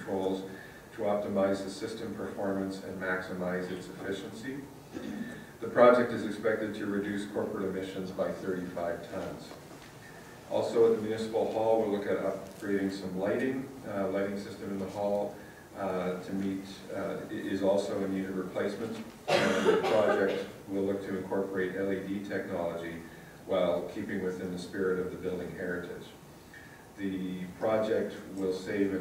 controls to optimize the system performance and maximize its efficiency. The project is expected to reduce corporate emissions by 35 tons. Also at the Municipal Hall, we'll look at upgrading some lighting system in the hall to meet, is also in need of replacement. And the project will look to incorporate LED technology while keeping within the spirit of the building heritage. The project will save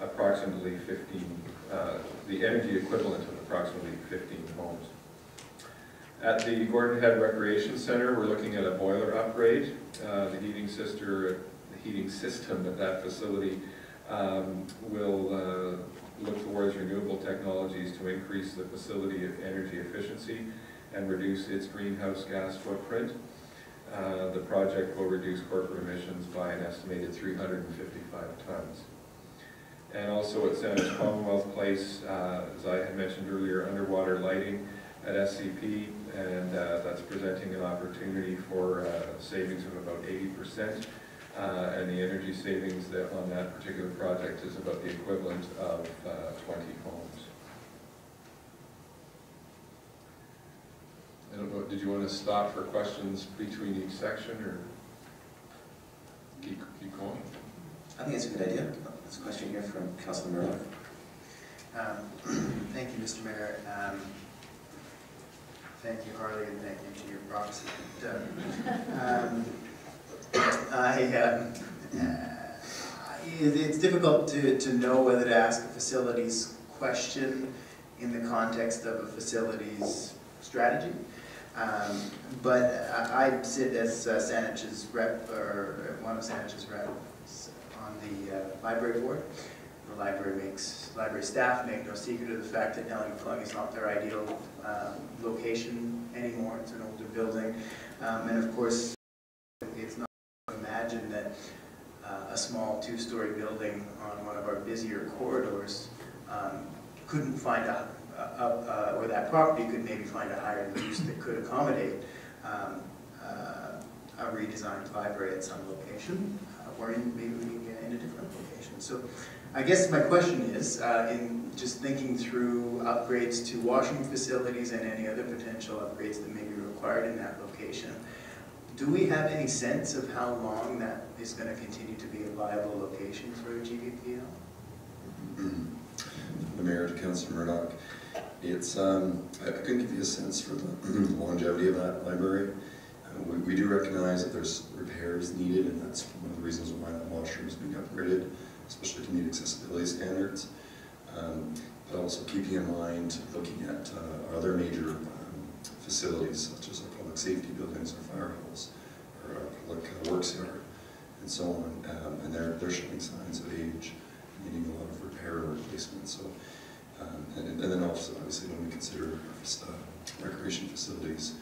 approximately 15, the energy equivalent of approximately 15 homes. At the Gordon Head Recreation Center, we're looking at a boiler upgrade. The heating system at that facility will look towards renewable technologies to increase the facility of energy efficiency and reduce its greenhouse gas footprint. The project will reduce corporate emissions by an estimated 355 tons. And also at Saanich Commonwealth Place, as I had mentioned earlier, underwater lighting at SCP, and that's presenting an opportunity for savings of about 80%. And the energy savings on that particular project is about the equivalent of 20 homes. I don't know, did you want to stop for questions between each section or keep going? I think it's a good idea. There's a question here from Councillor Murdoch. Thank you, Mr. Mayor. Thank you, Harley, and thank you to your proxy. It's difficult to know whether to ask a facilities question in the context of a facilities strategy. But I sit as Saanich's rep, or one of Saanich's reps on the library board. The library staff make no secret of the fact that Nellie Plug is not their ideal location anymore. It's an older building. And of course, it's not to imagine that a small two-story building on one of our busier corridors couldn't find or that property could maybe find a higher use that could accommodate a redesigned library at some location, or maybe in a different location. So I guess my question is, in just thinking through upgrades to washroom facilities and any other potential upgrades that may be required in that location, do we have any sense of how long that is going to continue to be a viable location for a GVPL? The Mayor, to Councillor Murdoch, it's I couldn't give you a sense for the longevity of that library. We do recognize that there's repairs needed, and that's one of the reasons why that washroom is being upgraded, especially to meet accessibility standards. But also keeping in mind looking at our other major facilities, such as our public safety buildings, our fire halls, or our public works yard, and so on. And they're showing signs of age, needing a lot of repair and replacement. So, and then also, obviously, when we consider recreation facilities,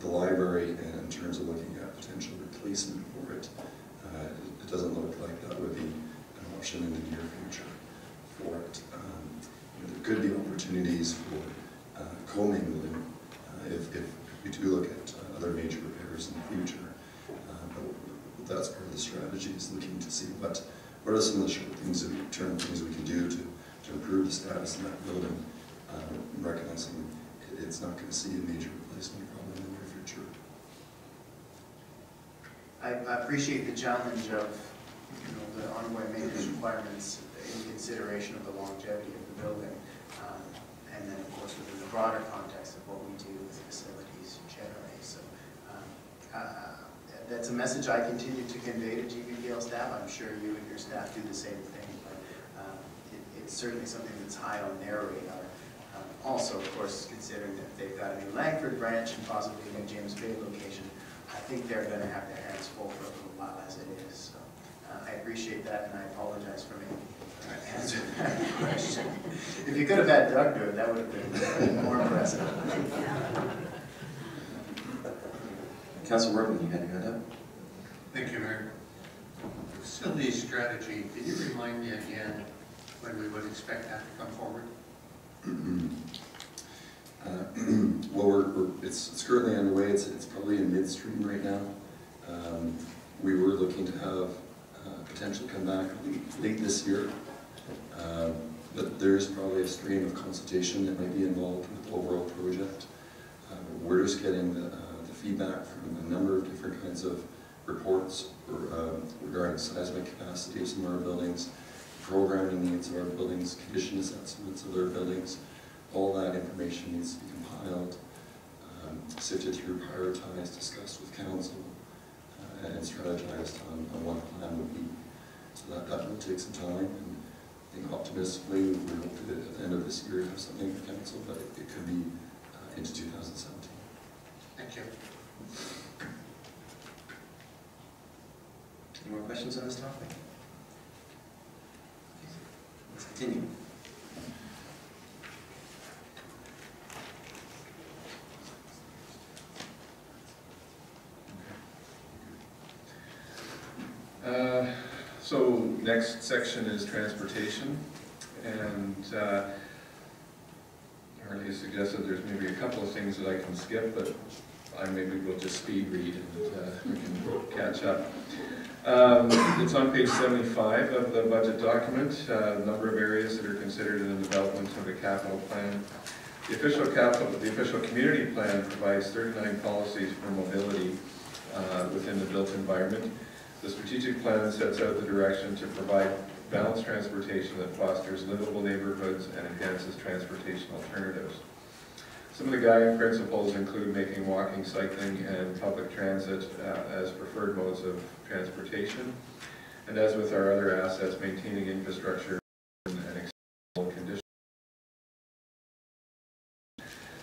the library, and in terms of looking at potential replacement for it, it doesn't look like that would be an option in the near future for it. There could be opportunities for commingling if we do look at other major repairs in the future. But that's part of the strategy, is looking to see what are some of the short-term things we can do to improve the status of that building, recognizing it's not going to see a major replacement problem in the near future. I appreciate the challenge of the ongoing maintenance requirements in consideration of the longevity of the building, and then of course within the broader context of what we do with facilities generally. So that's a message I continue to convey to GVPL staff. I'm sure you and your staff do the same thing, but it's certainly something that's high on their radar. Also, of course, considering that they've got a new Langford branch and possibly a new James Bay location, I think they're going to have their hands full for a little while as it is. So I appreciate that, and I apologize for making answer that question. If you could have had Doug do it, that would have been more impressive. Councillor Workman, you had your hand up. Thank you, Mayor. Facility strategy, can you remind me again when we would expect that to come forward? Well, it's currently underway. It's probably in midstream right now. We were looking to have potentially come back late this year. But there's probably a stream of consultation that might be involved with the overall project. We're just getting the feedback from a number of different kinds of reports regarding seismic capacity of some of our buildings, programming needs of our buildings, condition assessments of our buildings. All that information needs to be compiled, sifted through, prioritized, discussed with council, and strategized on what the plan would be. So that will take some time, and I think optimistically we hope that at the end of this year have something for council, but it could be into 2017. Thank you. Any more questions on this topic? Let's continue. So next section is transportation, and Harley suggested there's maybe a couple of things that I can skip, but I maybe will just speed read and we can catch up. It's on page 75 of the budget document, a number of areas that are considered in the development of a capital plan. The official community plan provides 39 policies for mobility within the built environment. The strategic plan sets out the direction to provide balanced transportation that fosters livable neighborhoods and enhances transportation alternatives. Some of the guiding principles include making walking, cycling, and public transit as preferred modes of transportation, and as with our other assets, maintaining infrastructure and acceptable conditions.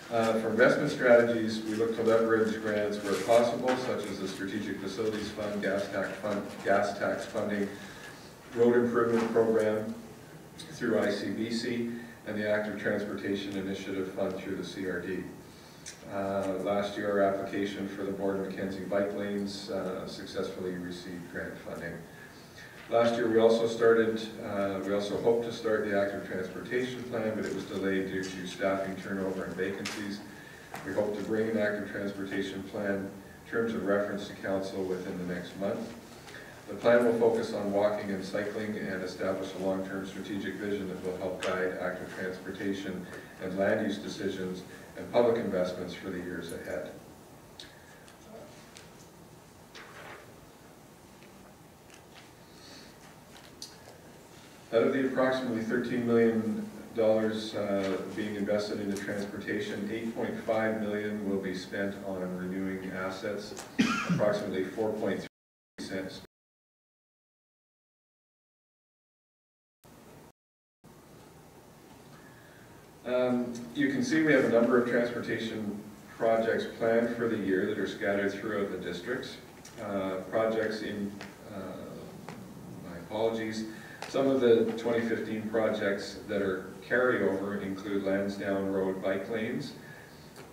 For investment strategies, we look to leverage grants where possible, such as the Strategic Facilities Fund, gas tax funding, road improvement program through ICBC, and the Active Transportation Initiative Fund through the CRD. Last year, our application for the Borden-Mackenzie bike lanes successfully received grant funding. Last year, we also hoped to start the Active Transportation Plan, but it was delayed due to staffing turnover and vacancies. We hope to bring an Active Transportation Plan terms of reference to council within the next month. The plan will focus on walking and cycling and establish a long-term strategic vision that will help guide active transportation and land use decisions and public investments for the years ahead. Out of the approximately $13 million being invested into transportation, $8.5 million will be spent on renewing assets, approximately 4.3 cents. You can see we have a number of transportation projects planned for the year that are scattered throughout the districts. Projects in, my apologies, some of the 2015 projects that are carryover include Lansdowne Road bike lanes.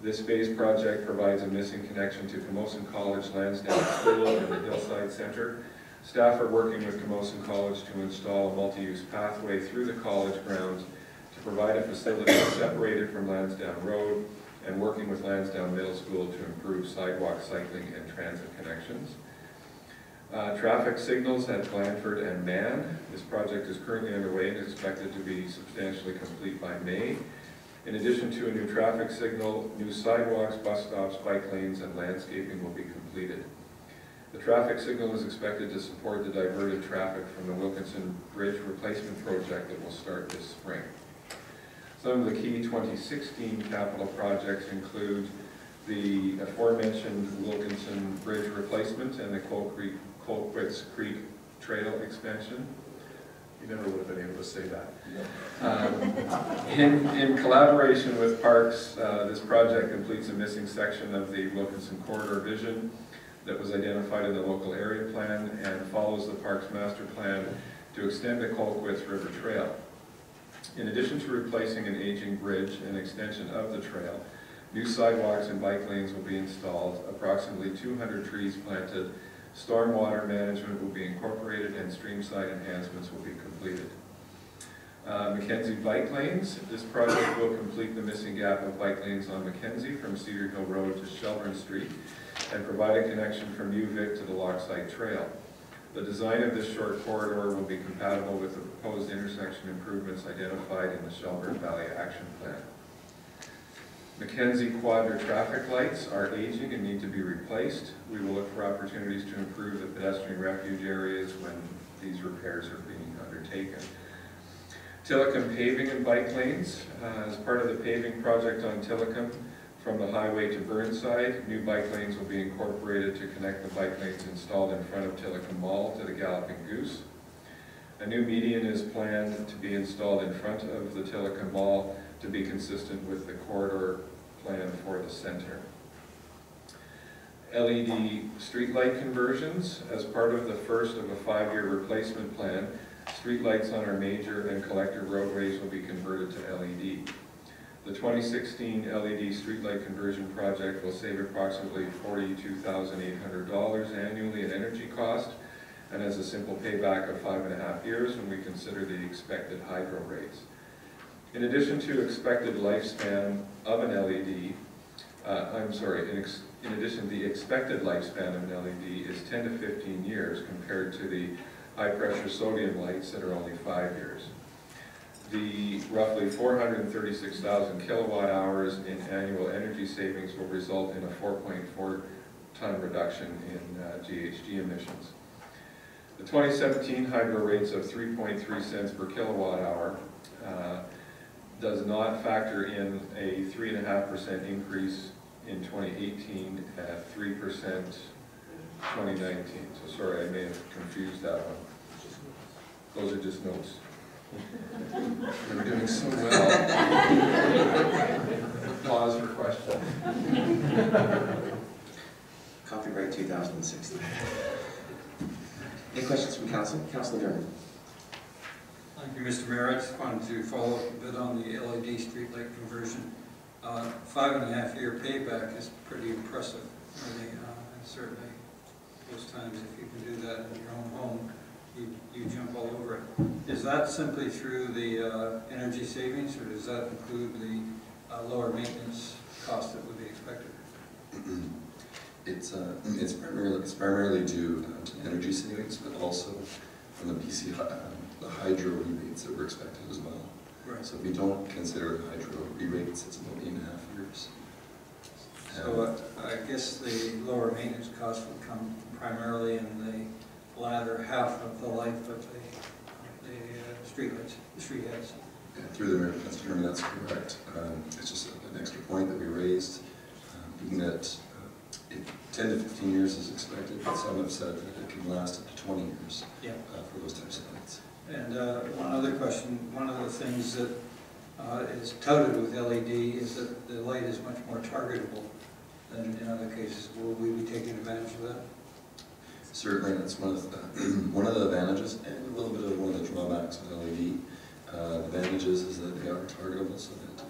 This phase project provides a missing connection to Camosun College, Lansdowne School, and the Hillside Center. Staff are working with Camosun College to install a multi-use pathway through the college grounds to provide a facility separated from Lansdowne Road, and working with Lansdowne Middle School to improve sidewalk, cycling, and transit connections. Traffic signals at Blandford and Man. This project is currently underway and is expected to be substantially complete by May. In addition to a new traffic signal, new sidewalks, bus stops, bike lanes, and landscaping will be completed. The traffic signal is expected to support the diverted traffic from the Wilkinson Bridge replacement project that will start this spring. Some of the key 2016 capital projects include the aforementioned Wilkinson Bridge replacement and the Colquitts Creek Trail expansion. You never would have been able to say that. In collaboration with Parks, this project completes a missing section of the Wilkinson Corridor Vision that was identified in the local area plan and follows the Parks Master Plan to extend the Colquitts River Trail. In addition to replacing an aging bridge and extension of the trail, new sidewalks and bike lanes will be installed, approximately 200 trees planted, stormwater management will be incorporated, and streamside enhancements will be completed. Mackenzie bike lanes. This project will complete the missing gap of bike lanes on Mackenzie from Cedar Hill Road to Shelburne Street and provide a connection from UVic to the Lochside Trail. The design of this short corridor will be compatible with the proposed intersection improvements identified in the Shelburne Valley Action Plan. Mackenzie Quadra traffic lights are aging and need to be replaced. We will look for opportunities to improve the pedestrian refuge areas when these repairs are being undertaken. Tillicum paving and bike lanes. As part of the paving project on Tillicum, from the highway to Burnside, new bike lanes will be incorporated to connect the bike lanes installed in front of Tillicum Mall to the Galloping Goose. A new median is planned to be installed in front of the Tillicum Mall to be consistent with the corridor plan for the center. LED streetlight conversions. As part of the first of a 5-year replacement plan, streetlights on our major and collector roadways will be converted to LED. The 2016 LED streetlight conversion project will save approximately $42,800 annually in energy cost, and has a simple payback of 5.5 years when we consider the expected hydro rates. In addition to expected lifespan of an LED, in addition, the expected lifespan of an LED is 10 to 15 years compared to the high-pressure sodium lights that are only 5 years. The roughly 436,000 kilowatt hours in annual energy savings will result in a 4.4 ton reduction in GHG emissions. The 2017 hydro rates of 3.3 cents per kilowatt hour does not factor in a 3.5% increase in 2018 and a 3% 2019. So sorry, I may have confused that one. Those are just notes. We're doing so well. Pause for questions. Copyright 2016. Any questions from council? Councilor Dermott. Thank you, Mr. Mayor. I just wanted to follow up a bit on the LED streetlight conversion. 5.5-year payback is pretty impressive, really, and certainly most times if you can do that in your own home, you jump all over it. Is that simply through the energy savings, or does that include the lower maintenance cost that would be expected? It's primarily due to energy savings, but also from the BC the hydro rebates that were expected as well. Right. So if we don't consider the hydro rebates, it's about 8.5 years. So I guess the lower maintenance cost would come primarily in the latter half of the life of the streetlights, the street heads. Yeah, through the mayor, that's correct. It's just an extra point that we raised, being that 10 to 15 years is expected, but some have said that it can last up to 20 years for those types of lights. And one other question, one of the things that is touted with LED is that the light is much more targetable than in other cases. Will we be taking advantage of that? Certainly, that's one of the advantages, and a little bit of one of the drawbacks of LED. The advantages is that they are targetable, so that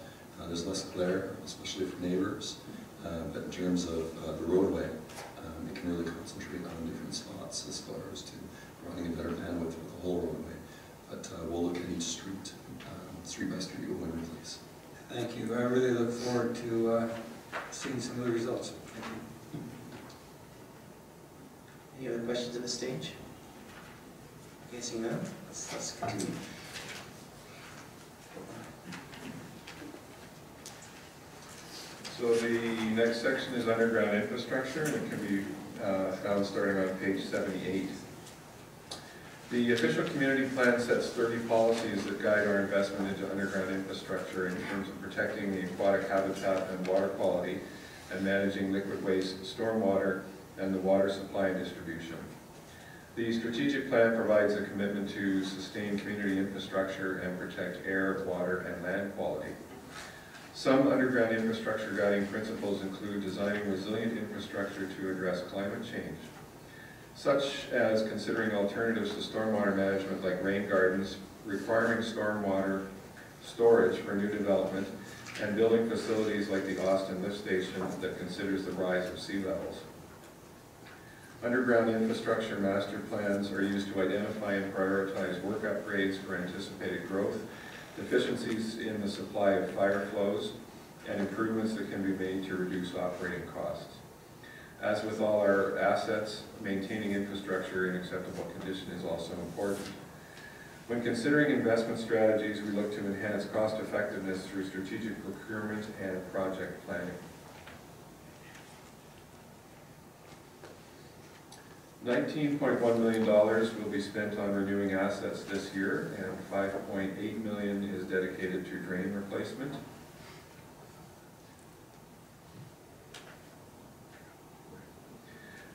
there's less glare, especially for neighbors. But in terms of the roadway, it can really concentrate on different spots as far as to providing a better bandwidth for the whole roadway. But we'll look at each street, street by street, when in place. Thank you. I really look forward to seeing some of the results. Thank you. Any other questions at this stage? Okay, seeing none, let's continue. So the next section is underground infrastructure, and it can be found starting on page 78. The official community plan sets 30 policies that guide our investment into underground infrastructure in terms of protecting the aquatic habitat and water quality, and managing liquid waste, stormwater, and the water supply and distribution. The strategic plan provides a commitment to sustain community infrastructure and protect air, water, and land quality. Some underground infrastructure guiding principles include designing resilient infrastructure to address climate change, such as considering alternatives to stormwater management like rain gardens, requiring stormwater storage for new development, and building facilities like the Austin Lift Station that considers the rise of sea levels. Underground infrastructure master plans are used to identify and prioritize work upgrades for anticipated growth, deficiencies in the supply of fire flows, and improvements that can be made to reduce operating costs. As with all our assets, maintaining infrastructure in acceptable condition is also important. When considering investment strategies, we look to enhance cost effectiveness through strategic procurement and project planning. $19.1 million will be spent on renewing assets this year, and $5.8 million is dedicated to drain replacement.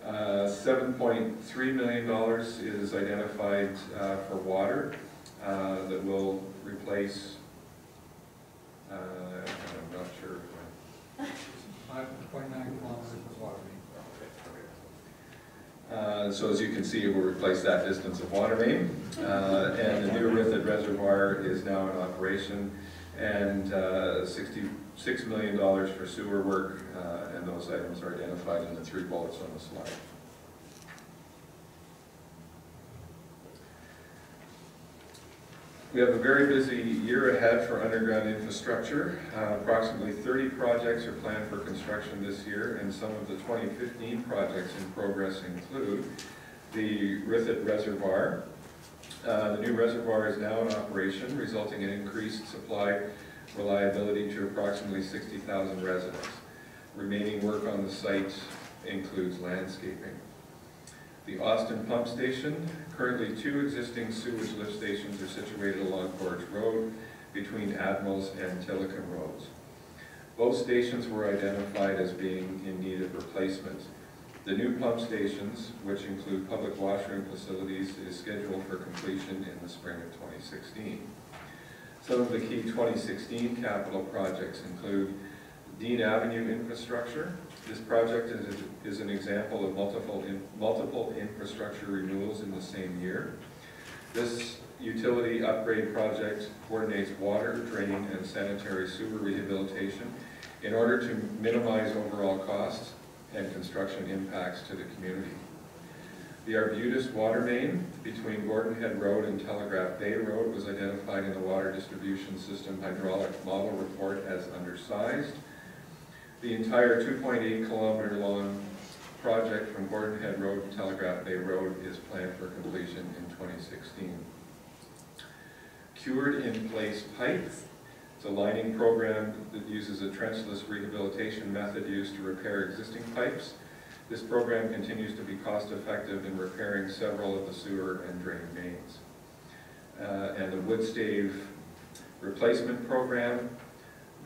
$7.3 million is identified for water that will replace, I'm not sure. 5.9 kilometers of water main. So as you can see, it will replace that distance of water main. And the new Rithid Reservoir is now in operation, and $66 million for sewer work, and those items are identified in the 3 bullets on the slide. We have a very busy year ahead for underground infrastructure. Approximately 30 projects are planned for construction this year, and some of the 2015 projects in progress include the Rithid Reservoir. The new reservoir is now in operation, resulting in increased supply reliability to approximately 60,000 residents. Remaining work on the site includes landscaping. The Austin Pump Station. Currently 2 existing sewage lift stations are situated along Gorge Road between Admirals and Tillicum Roads. Both stations were identified as being in need of replacement. The new pump stations, which include public washroom facilities, is scheduled for completion in the spring of 2016. Some of the key 2016 capital projects include Dean Avenue infrastructure. This project is an example of multiple infrastructure renewals in the same year. This utility upgrade project coordinates water, drain, and sanitary sewer rehabilitation in order to minimize overall costs and construction impacts to the community. The Arbutus water main between Gordon Head Road and Telegraph Bay Road was identified in the Water Distribution System Hydraulic Model Report as undersized. The entire 2.8 kilometer long project from Gordon Head Road to Telegraph Bay Road is planned for completion in 2016. Cured in Place Pipe. It's a lining program that uses a trenchless rehabilitation method used to repair existing pipes. This program continues to be cost effective in repairing several of the sewer and drain mains. And the Woodstave replacement program.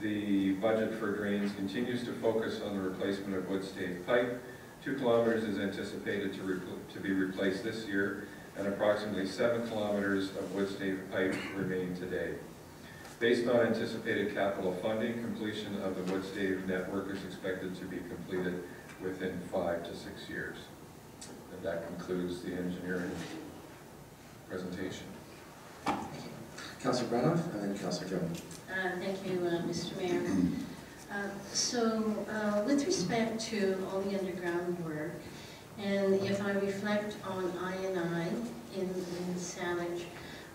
The budget for drains continues to focus on the replacement of Woodstave pipe. 2 kilometers is anticipated to be replaced this year, and approximately 7 kilometers of Woodstave pipe remain today. Based on anticipated capital funding, completion of the Woodstave network is expected to be completed within 5 to 6 years. And that concludes the engineering presentation. Councillor Branoff, and then Councillor Jones. Thank you, Mr. Mayor. With respect to all the underground work, and if I reflect on I&I in Saanich,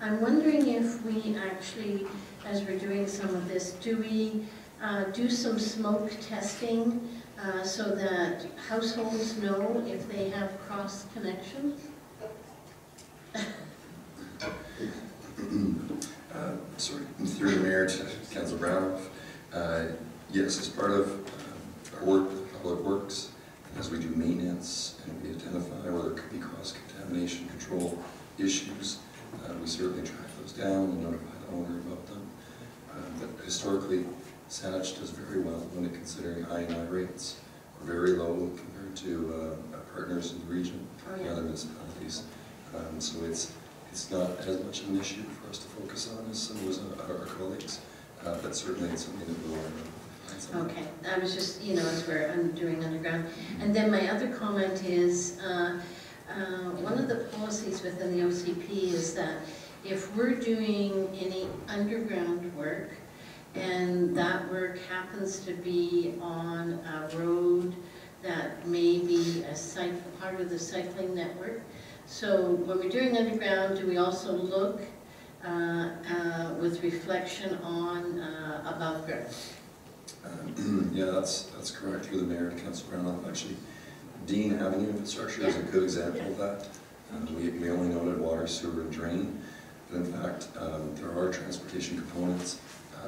I'm wondering if we actually, as we're doing some of this, do we do some smoke testing so that households know if they have cross connections? Sorry, through the mayor to Councillor Branoff. Yes, as part of our work with Public Works, as we do maintenance and we identify where there could be cross-contamination control issues, we certainly track those down and notify the owner about them. But historically, Saanich does very well when considering I&I rates. We're very low compared to our partners in the region and other municipalities. So it's not as much of an issue for us to focus on as some of our colleagues, but certainly it's something that we'll learn about. Okay, I was just, as we're doing underground. And then my other comment is, one of the policies within the OCP is that if we're doing any underground work, and that work happens to be on a road that may be a part of the cycling network, so when we're doing underground, do we also look with reflection on above ground? Yeah, that's correct. Through the mayor and Councillor Branoff, actually, Dean Avenue infrastructure is a good example of that. We only noted water, sewer, and drain, but in fact, there are transportation components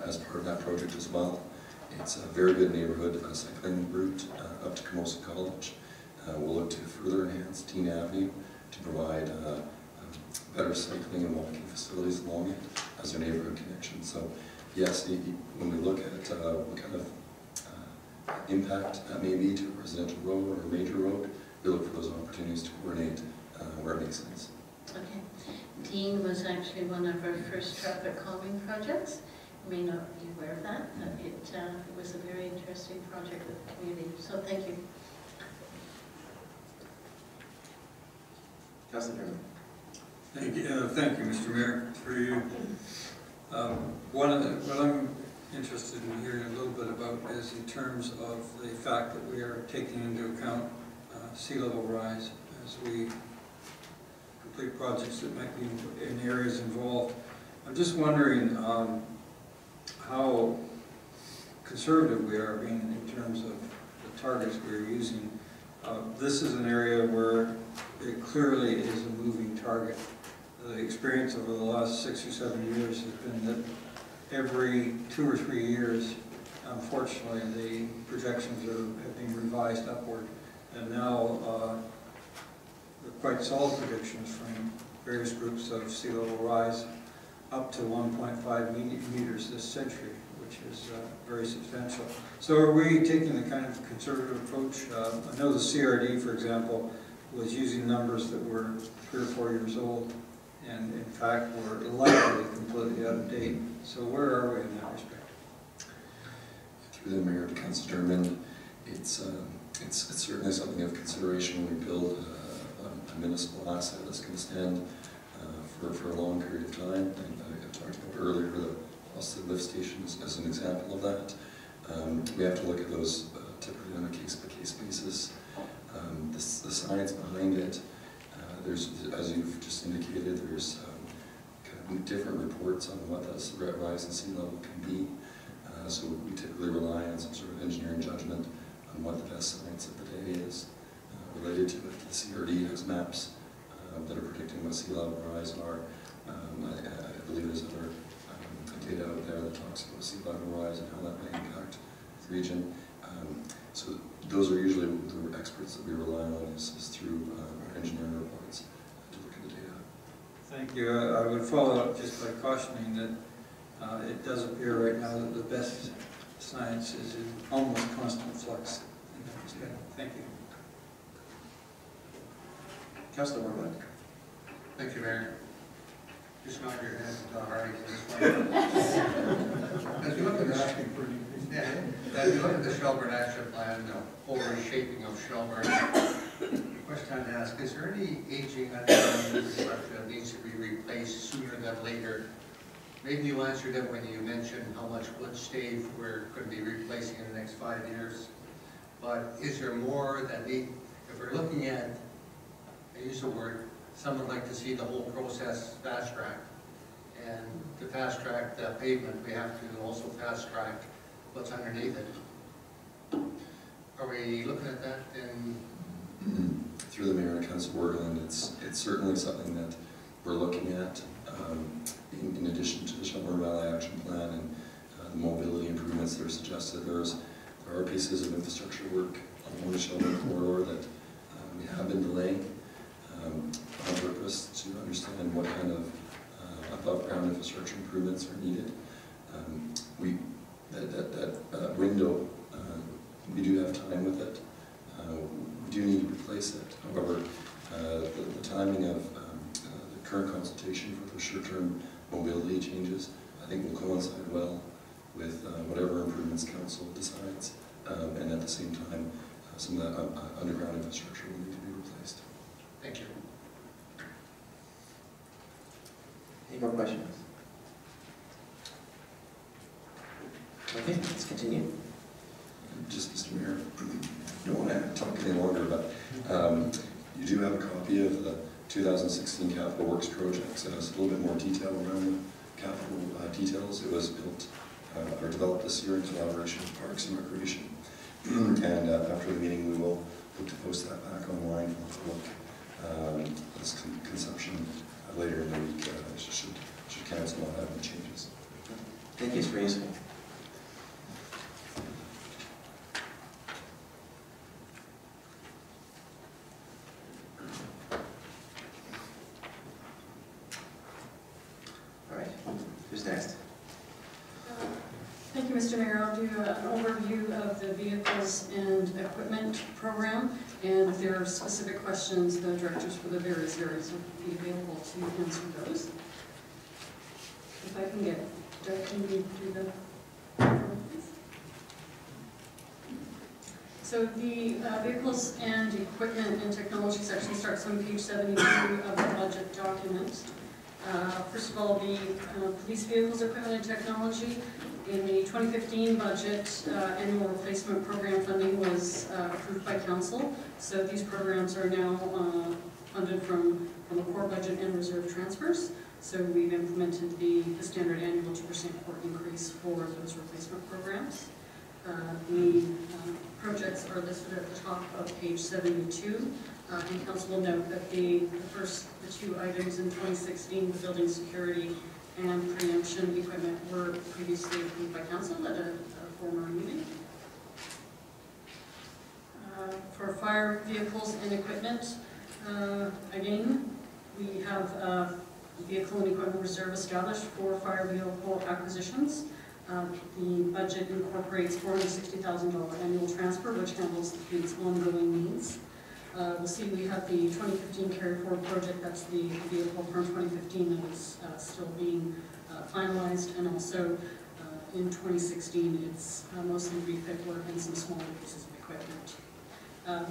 as part of that project as well. It's a very good neighborhood cycling route up to Camosa College. We'll look to further enhance Dean Avenue to provide better cycling and walking facilities along it as a neighborhood connection. So yes, when we look at what kind of impact that may be to a residential road or a major road, we look for those opportunities to coordinate where it makes sense. Okay. Dean was actually one of our first traffic calming projects. You may not be aware of that, but it was a very interesting project with the community. So thank you. Councilor Durham. Thank you, Mr. Mayor, for you. What I'm interested in hearing a little bit about is in terms of the fact that we are taking into account sea level rise as we complete projects that might be in areas involved. I'm just wondering how conservative we are being in terms of the targets we're using. This is an area where it clearly is a moving target. The experience over the last 6 or 7 years has been that every 2 or 3 years, unfortunately, the projections have been revised upward. And now quite solid predictions from various groups of sea level rise up to 1.5 meters this century, which is very substantial. So are we taking the kind of conservative approach? I know the CRD, for example, was using numbers that were 3 or 4 years old, and in fact were likely completely out of date. So where are we in that respect? Through the Mayor to Councilor Durham, it's certainly something of consideration when we build a municipal asset that's going to stand for a long period of time. And I talked about earlier the Austin lift station as an example of that. We have to look at those typically on a case-by-case basis. The science behind it, there's, as you've just indicated, there's kind of different reports on what that rise in sea level can be. So we typically rely on some sort of engineering judgment on what the best science of the day is related to it. The CRD has maps that are predicting what sea level rise are. I believe there's other data out there that talks about sea level rise and how that may impact the region. So those are usually the experts that we rely on is through our engineering reports to look at the data. Thank you. I would follow up just by cautioning that it does appear right now that the best science is in almost constant flux in that respect. Thank you. Councilor Warwick. Thank you, Mayor. Just nod your head to Hardy for this one. As you look at as you look at the Shelburne Action Plan, the whole reshaping of Shelburne, the question I'd ask, is there any aging underground infrastructure that needs to be replaced sooner than later? Maybe you answered it when you mentioned how much wood stave we're going to be replacing in the next 5 years. But is there more that if we're looking at, I use the word, some would like to see the whole process fast-tracked. And to fast-track the pavement, we have to also fast-track what's underneath it. Are we looking at that in? Through the Mayor and Councilor Worgeland, it's certainly something that we're looking at in addition to the Shelburne Valley Action Plan and the mobility improvements that are suggested. There are pieces of infrastructure work along the Shelburne corridor that we have been delaying on purpose to understand what kind of above-ground infrastructure improvements are needed. That window, we do have time with it. We do need to replace it. However, the timing of the current consultation for the short-term mobility changes, I think will coincide well with whatever improvements council decides. And at the same time, some of that underground infrastructure will need to be replaced. Thank you. Any more questions? Okay, let's continue. Just, Mr. Mayor, I don't want to talk any longer, but you do have a copy of the 2016 Capital Works project. So it has a little bit more detail around the capital details. It was built or developed this year in collaboration with Parks and Recreation. And after the meeting, we will hope to post that back online for look. This consumption later in the week, should council not have any changes. Thank you, it's very useful. All right, who's next? Thank you, Mr. Mayor. I'll do an overview of the vehicles and equipment program, and if there are specific questions, the directors for the various areas will be available to answer those. If I can get Doug, can you do the So the vehicles and equipment and technology section starts on page 72 of the budget document. First of all, the police vehicles, equipment, and technology. In the 2015 budget, annual replacement program funding was approved by council. So these programs are now funded from the core budget and reserve transfers. So we've implemented the standard annual 2% core increase for those replacement programs. The projects are listed at the top of page 72. And council will note that the two items in 2016, the building security and preemption equipment, were previously approved by council at a former meeting. For fire vehicles and equipment, again, we have a vehicle and equipment reserve established for fire vehicle acquisitions. The budget incorporates $460,000 annual transfer, which handles the fleet's ongoing needs. We'll see we have the 2015 carry forward project, that's the vehicle from 2015 that is still being finalized, and also in 2016 it's mostly refit work and some smaller pieces of equipment.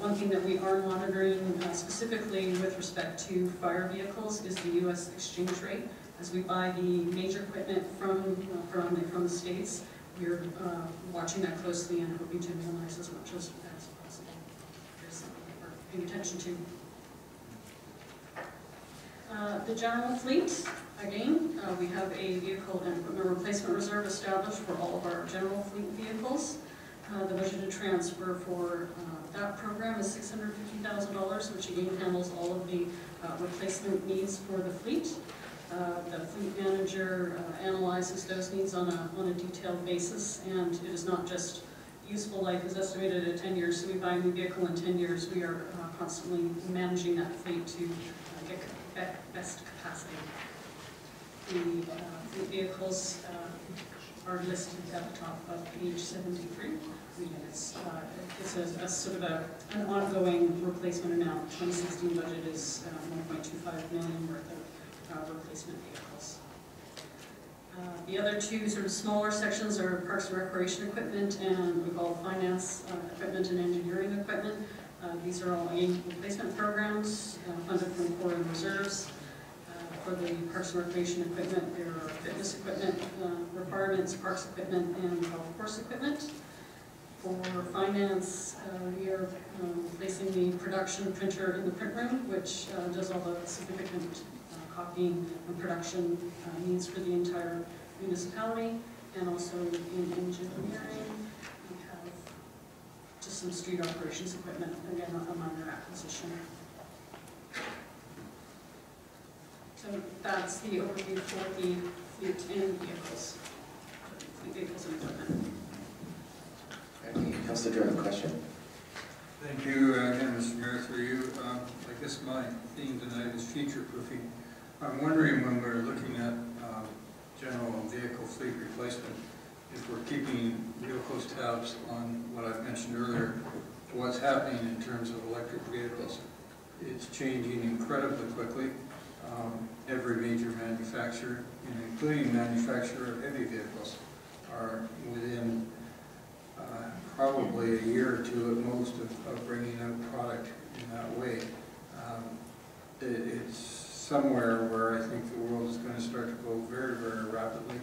One thing that we are monitoring specifically with respect to fire vehicles is the U.S. exchange rate. As we buy the major equipment from the States, we're watching that closely and hoping to minimize as much as possible. There's something that we're paying attention to. The general fleet, again, we have a vehicle and equipment replacement reserve established for all of our general fleet vehicles. The budgeted transfer for that program is $650,000, which again handles all of the replacement needs for the fleet. The fleet manager analyzes those needs on a detailed basis, and it is not just useful life is estimated at 10 years, so we buy a new vehicle in 10 years. We are constantly managing that fleet to get best capacity. The fleet vehicles are listed at the top of page 73. It's a sort of an ongoing replacement amount. 2016 budget is $1.25 million worth of replacement vehicles. The other two sort of smaller sections are parks and recreation equipment and what we call finance equipment and engineering equipment. These are all replacement programs funded from core and reserves. For the parks and recreation equipment, there are fitness equipment requirements, parks equipment, and golf course equipment. For finance, we are replacing the production printer in the print room, which does all the significant copying and production needs for the entire municipality. And also in engineering, we have just some street operations equipment, again, a minor acquisition. So that's the overview for the fleet and vehicles. Fleet vehicles and equipment. Councilor, do you have a question? Thank you again, Mr. Mayor, through you. I guess my theme tonight is future proofing. I'm wondering when we're looking at general vehicle fleet replacement, if we're keeping real close tabs on what I've mentioned earlier, what's happening in terms of electric vehicles. It's changing incredibly quickly. Every major manufacturer, including manufacturer of heavy vehicles, are within probably a year or two at most of bringing out product in that way. It's somewhere where I think the world is going to start to go very, very rapidly,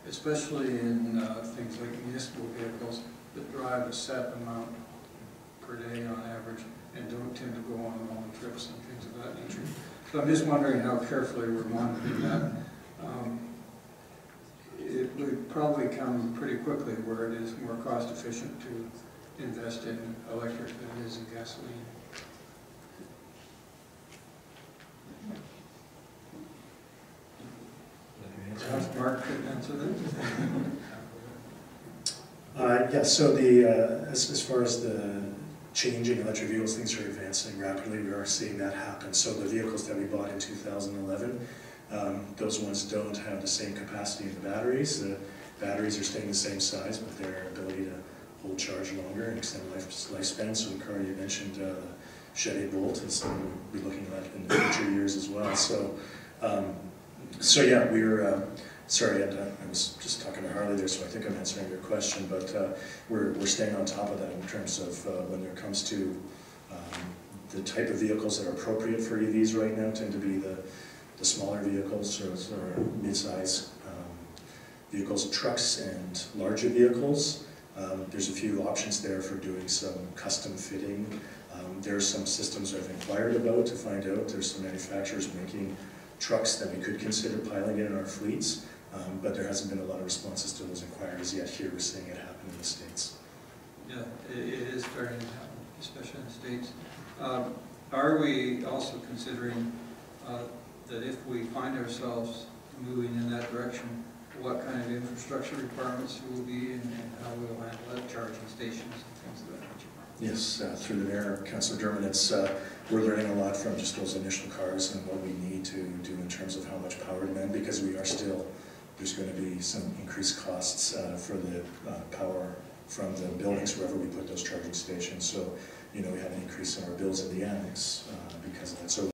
especially in things like municipal vehicles that drive a set amount per day on average and don't tend to go on long trips and things of that nature. So I'm just wondering how carefully we're monitoring that. It would probably come pretty quickly where it is more cost efficient to invest in electric than it is in gasoline. Perhaps Mark could answer that. Yeah, so as far as the changing electric vehicles, things are advancing rapidly. We are seeing that happen. So the vehicles that we bought in 2011, those ones don't have the same capacity in the batteries. The batteries are staying the same size, but their ability to hold charge longer and extend lifespan. So the car you mentioned, the Chevy Bolt, is something we'll be looking at in the future years as well. So yeah, we're sorry, I was just talking to Harley there, so I think I'm answering your question, but we're staying on top of that in terms of when it comes to the type of vehicles that are appropriate for EVs right now tend to be the smaller vehicles or mid-size vehicles, trucks and larger vehicles. There's a few options there for doing some custom fitting. There's some systems I've inquired about to find out. There's some manufacturers making trucks that we could consider piling in our fleets, but there hasn't been a lot of responses to those inquiries yet. Here we're seeing it happen in the States. Yeah, it is starting to happen, especially in the States. Are we also considering that if we find ourselves moving in that direction, what kind of infrastructure requirements will be and how we'll handle that, charging stations and things of that nature? Yes, through the mayor, Councillor Dermott, we're learning a lot from just those initial cars and what we need to do in terms of how much power demand, because we are still, there's going to be some increased costs for the power from the buildings wherever we put those charging stations. So, you know, we have an increase in our bills at the annex because of that. So